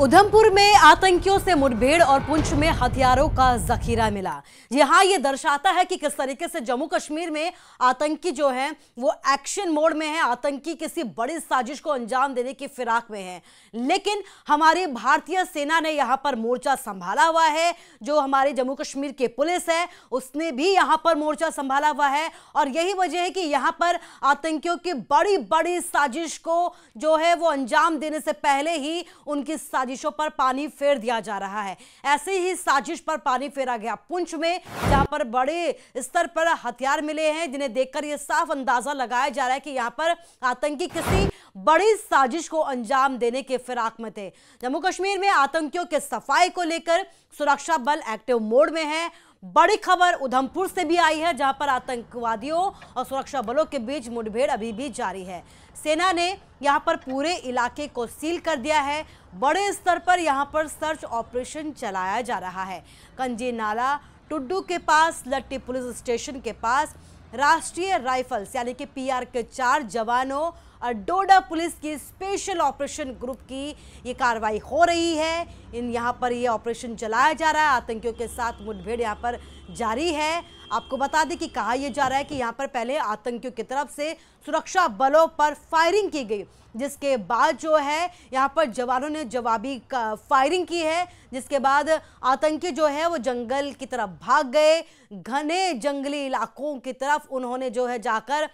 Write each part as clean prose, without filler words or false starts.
उधमपुर में आतंकियों से मुठभेड़ और पुंछ में हथियारों का जखीरा मिला। जी हाँ, ये दर्शाता है कि किस तरीके से जम्मू कश्मीर में आतंकी जो है वो एक्शन मोड में है, आतंकी किसी बड़ी साजिश को अंजाम देने की फिराक में है। लेकिन हमारी भारतीय सेना ने यहाँ पर मोर्चा संभाला हुआ है। जो हमारे जम्मू कश्मीर की पुलिस है उसने भी यहाँ पर मोर्चा संभाला हुआ है और यही वजह है कि यहाँ पर आतंकियों की बड़ी बड़ी साजिश को जो है वो अंजाम देने से पहले ही उनकी साजिशों पर पानी फेर दिया जा रहा है। ऐसे ही साजिश पर पानी फेरा गया पुंछ में, जहां पर बड़े स्तर पर हथियार मिले हैं, जिन्हें देखकर यह साफ अंदाजा लगाया जा रहा है कि यहां पर आतंकी किसी बड़ी साजिश को अंजाम देने के फिराक में थे। जम्मू कश्मीर में आतंकियों के सफाई को लेकर सुरक्षा बल एक्टिव मोड में है। बड़ी खबर उधमपुर से भी आई है, जहां पर आतंकवादियों और सुरक्षा बलों के बीच मुठभेड़ अभी भी जारी है। सेना ने यहां पर पूरे इलाके को सील कर दिया है। बड़े स्तर पर यहां पर सर्च ऑपरेशन चलाया जा रहा है। कंजी नाला टुड्डू के पास, लट्टी पुलिस स्टेशन के पास राष्ट्रीय राइफल्स यानी कि पीआर के 4 जवानों और डोडा पुलिस की स्पेशल ऑपरेशन ग्रुप की ये कार्रवाई हो रही है। यहाँ पर ये ऑपरेशन चलाया जा रहा है। आतंकियों के साथ मुठभेड़ यहाँ पर जारी है। आपको बता दें कि कहा यह जा रहा है कि यहाँ पर पहले आतंकियों की तरफ से सुरक्षा बलों पर फायरिंग की गई, जिसके बाद जो है यहाँ पर जवानों ने जवाबी फायरिंग की है, जिसके बाद आतंकी जो है वो जंगल की तरफ भाग गए। घने जंगली इलाकों की तरफ उन्होंने जो है जाकर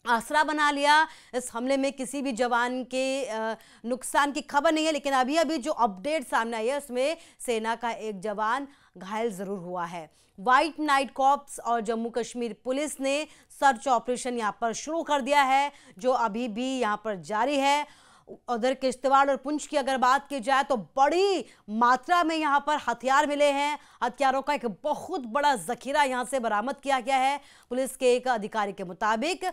आसरा बना लिया। इस हमले में किसी भी जवान के नुकसान की खबर नहीं है, लेकिन अभी अभी जो अपडेट सामने आई है उसमें सेना का एक जवान घायल जरूर हुआ है। व्हाइट नाइट कॉर्प्स और जम्मू कश्मीर पुलिस ने सर्च ऑपरेशन यहां पर शुरू कर दिया है, जो अभी भी यहां पर जारी है। उधर किश्तवाड़ और पुंछ की अगर बात की जाए तो बड़ी मात्रा में यहां पर हथियार मिले हैं। हथियारों का एक बहुत बड़ा जखीरा यहां से बरामद किया गया है। पुलिस के एक अधिकारी के मुताबिक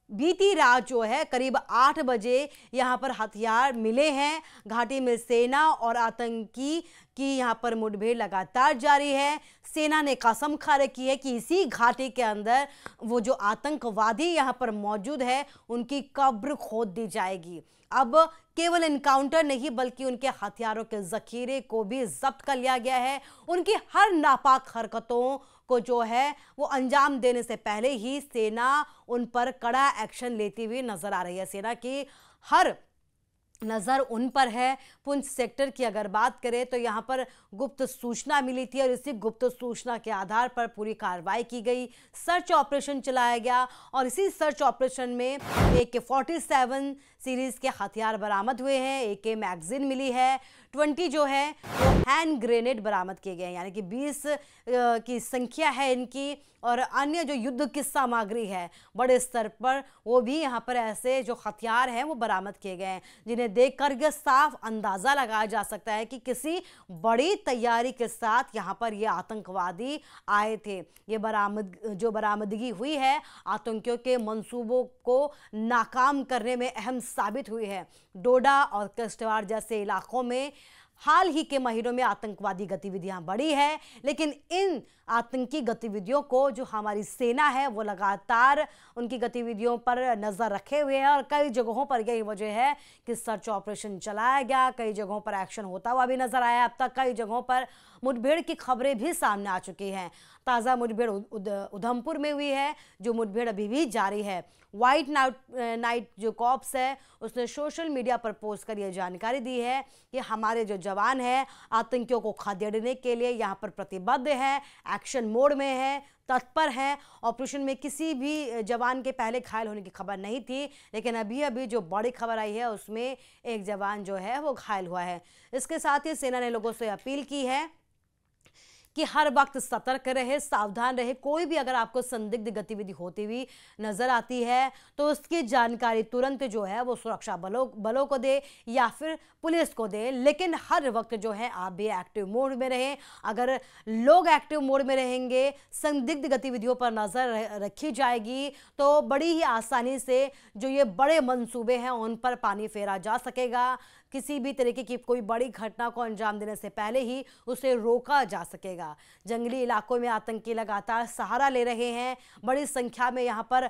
बीती रात जो है करीब 8 बजे यहां पर हथियार मिले हैं। घाटी में सेना और आतंकी की यहां पर मुठभेड़ लगातार जारी है। सेना ने कसम खा रखी है कि इसी घाटी के अंदर वो जो आतंकवादी यहां पर मौजूद है उनकी कब्र खोद दी जाएगी। अब केवल इनकाउंटर नहीं बल्कि उनके हथियारों के जखीरे को भी जब्त कर लिया गया है। उनकी हर नापाक हरकतों को जो है वो अंजाम देने से पहले ही सेना उन पर कड़ा एक्शन लेती हुई नजर आ रही है। सेना की हर नज़र उन पर है। पुंछ सेक्टर की अगर बात करें तो यहाँ पर गुप्त सूचना मिली थी और इसी गुप्त सूचना के आधार पर पूरी कार्रवाई की गई, सर्च ऑपरेशन चलाया गया और इसी सर्च ऑपरेशन में AK-47 सीरीज़ के हथियार बरामद हुए हैं। AK मैगजीन मिली है। 20 जो है वो हैंड ग्रेनेड बरामद किए गए हैं, यानी कि 20 की संख्या है इनकी। और अन्य जो युद्ध की सामग्री है बड़े स्तर पर वो भी यहाँ पर ऐसे जो हथियार हैं वो बरामद किए गए हैं, जिन्हें देखकर यह साफ अंदाज़ा लगाया जा सकता है कि किसी बड़ी तैयारी के साथ यहाँ पर ये आतंकवादी आए थे। ये बरामदगी हुई है आतंकियों के मंसूबों को नाकाम करने में अहम साबित हुई है। डोडा और किश्तवाड़ जैसे इलाकों में हाल ही के महीनों में आतंकवादी गतिविधियां बढ़ी है, लेकिन इन आतंकी गतिविधियों को जो हमारी सेना है वो लगातार उनकी गतिविधियों पर नज़र रखे हुए है और कई जगहों पर यही वजह है कि सर्च ऑपरेशन चलाया गया। कई जगहों पर एक्शन होता हुआ भी नजर आया। अब तक कई जगहों पर मुठभेड़ की खबरें भी सामने आ चुकी हैं। ताज़ा मुठभेड़ उधमपुर में हुई है, जो मुठभेड़ अभी भी जारी है। व्हाइट नाइट जो कॉर्प्स है उसने सोशल मीडिया पर पोस्ट कर यह जानकारी दी है कि हमारे जो जवान हैं आतंकियों को खदेड़ने के लिए यहाँ पर प्रतिबद्ध हैं, एक्शन मोड में है, तत्पर हैं। ऑपरेशन में किसी भी जवान के पहले घायल होने की खबर नहीं थी, लेकिन अभी अभी जो बड़ी खबर आई है उसमें एक जवान जो है वो घायल हुआ है। इसके साथ ही सेना ने लोगों से अपील की है कि हर वक्त सतर्क रहे, सावधान रहे। कोई भी अगर आपको संदिग्ध गतिविधि होती हुई नजर आती है तो उसकी जानकारी तुरंत जो है वो सुरक्षा बलों को दे या फिर पुलिस को दे, लेकिन हर वक्त जो है आप भी एक्टिव मोड में रहें। अगर लोग एक्टिव मोड में रहेंगे, संदिग्ध गतिविधियों पर नजर रखी जाएगी तो बड़ी ही आसानी से जो ये बड़े मंसूबे हैं उन पर पानी फेरा जा सकेगा। किसी भी तरीके की कोई बड़ी घटना को अंजाम देने से पहले ही उसे रोका जा सकेगा। जंगली इलाकों में आतंकी लगातार सहारा ले रहे हैं। बड़ी संख्या में यहाँ पर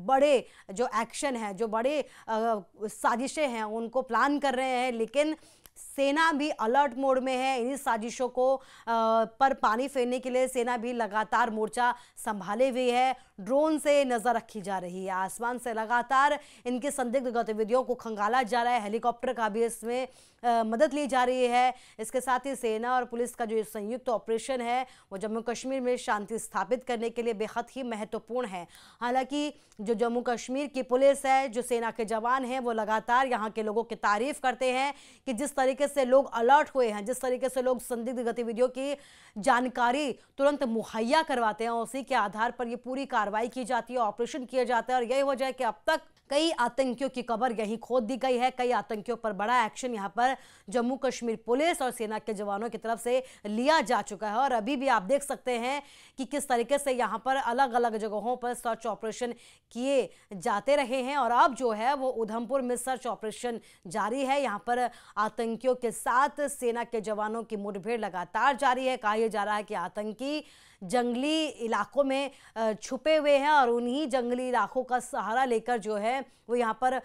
बड़े जो एक्शन हैं, जो बड़े साजिशें हैं उनको प्लान कर रहे हैं, लेकिन सेना भी अलर्ट मोड में है। इन्हीं साजिशों को पर पानी फेरने के लिए सेना भी लगातार मोर्चा संभाले हुए है। ड्रोन से नजर रखी जा रही है, आसमान से लगातार इनकी संदिग्ध गतिविधियों को खंगाला जा रहा है। हेलीकॉप्टर का भी इसमें मदद ली जा रही है। इसके साथ ही सेना और पुलिस का जो संयुक्त ऑपरेशन है वो जम्मू कश्मीर में शांति स्थापित करने के लिए बेहद ही महत्वपूर्ण है। हालांकि जो जम्मू कश्मीर की पुलिस है, जो सेना के जवान हैं, वो लगातार यहाँ के लोगों की तारीफ करते हैं कि जिस तरीके से लोग अलर्ट हुए हैं, जिस तरीके से लोग संदिग्ध गतिविधियों की जानकारी तुरंत मुहैया करवाते हैं, उसी के आधार पर ये पूरी कार्रवाई की जाती है, ऑपरेशन किया जाता है। और यही वजह है कि अब तक कई आतंकियों की कब्र यहीं खोद दी गई है। कई आतंकियों पर बड़ा एक्शन यहाँ पर जम्मू कश्मीर पुलिस और सेना के जवानों की तरफ से लिया जा चुका है। और अभी भी आप देख सकते हैं कि किस तरीके से यहाँ पर अलग अलग जगहों पर सर्च ऑपरेशन किए जाते रहे हैं। और अब जो है वो उधमपुर में सर्च ऑपरेशन जारी है। यहाँ पर आतंकियों के साथ सेना के जवानों की मुठभेड़ लगातार जारी है। कहा यह जा रहा है कि आतंकी जंगली इलाकों में छुपे हुए हैं और उन्हीं जंगली इलाकों का सहारा लेकर जो है वो यहाँ पर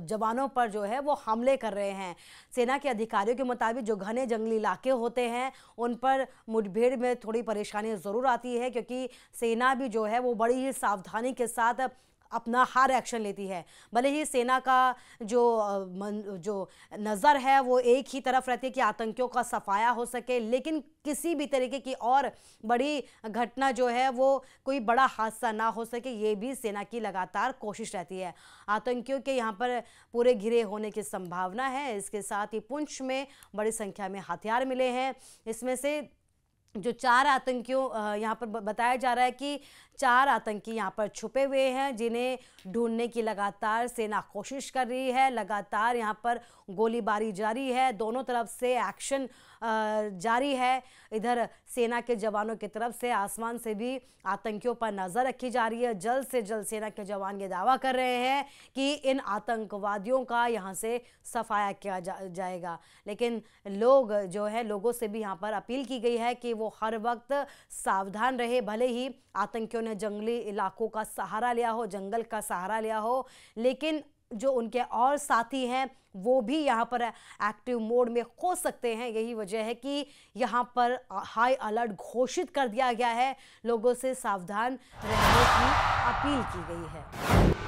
जवानों पर जो है वो हमले कर रहे हैं। सेना के अधिकारियों के मुताबिक जो घने जंगली इलाके होते हैं उन पर मुठभेड़ में थोड़ी परेशानी ज़रूर आती है, क्योंकि सेना भी जो है वो बड़ी ही सावधानी के साथ अपना हर एक्शन लेती है। भले ही सेना का जो नज़र है वो एक ही तरफ रहती है कि आतंकियों का सफाया हो सके, लेकिन किसी भी तरीके की और बड़ी घटना जो है वो कोई बड़ा हादसा ना हो सके, ये भी सेना की लगातार कोशिश रहती है। आतंकियों के यहाँ पर पूरे घिरे होने की संभावना है। इसके साथ ही पुंछ में बड़ी संख्या में हथियार मिले हैं। इसमें से जो 4 आतंकियों यहाँ पर बताया जा रहा है कि 4 आतंकी यहाँ पर छुपे हुए हैं, जिन्हें ढूंढने की लगातार सेना कोशिश कर रही है। लगातार यहाँ पर गोलीबारी जारी है, दोनों तरफ से एक्शन जारी है। इधर सेना के जवानों की तरफ से आसमान से भी आतंकियों पर नज़र रखी जा रही है। जल्द से जल्द सेना के जवान ये दावा कर रहे हैं कि इन आतंकवादियों का यहाँ से सफाया किया जाएगा। लेकिन लोग जो है, लोगों से भी यहाँ पर अपील की गई है कि वो हर वक्त सावधान रहे। भले ही आतंकियों ने जंगली इलाकों का सहारा लिया हो, जंगल का सहारा लिया हो, लेकिन जो उनके और साथी हैं वो भी यहाँ पर एक्टिव मोड में हो सकते हैं। यही वजह है कि यहाँ पर हाई अलर्ट घोषित कर दिया गया है। लोगों से सावधान रहने की अपील की गई है।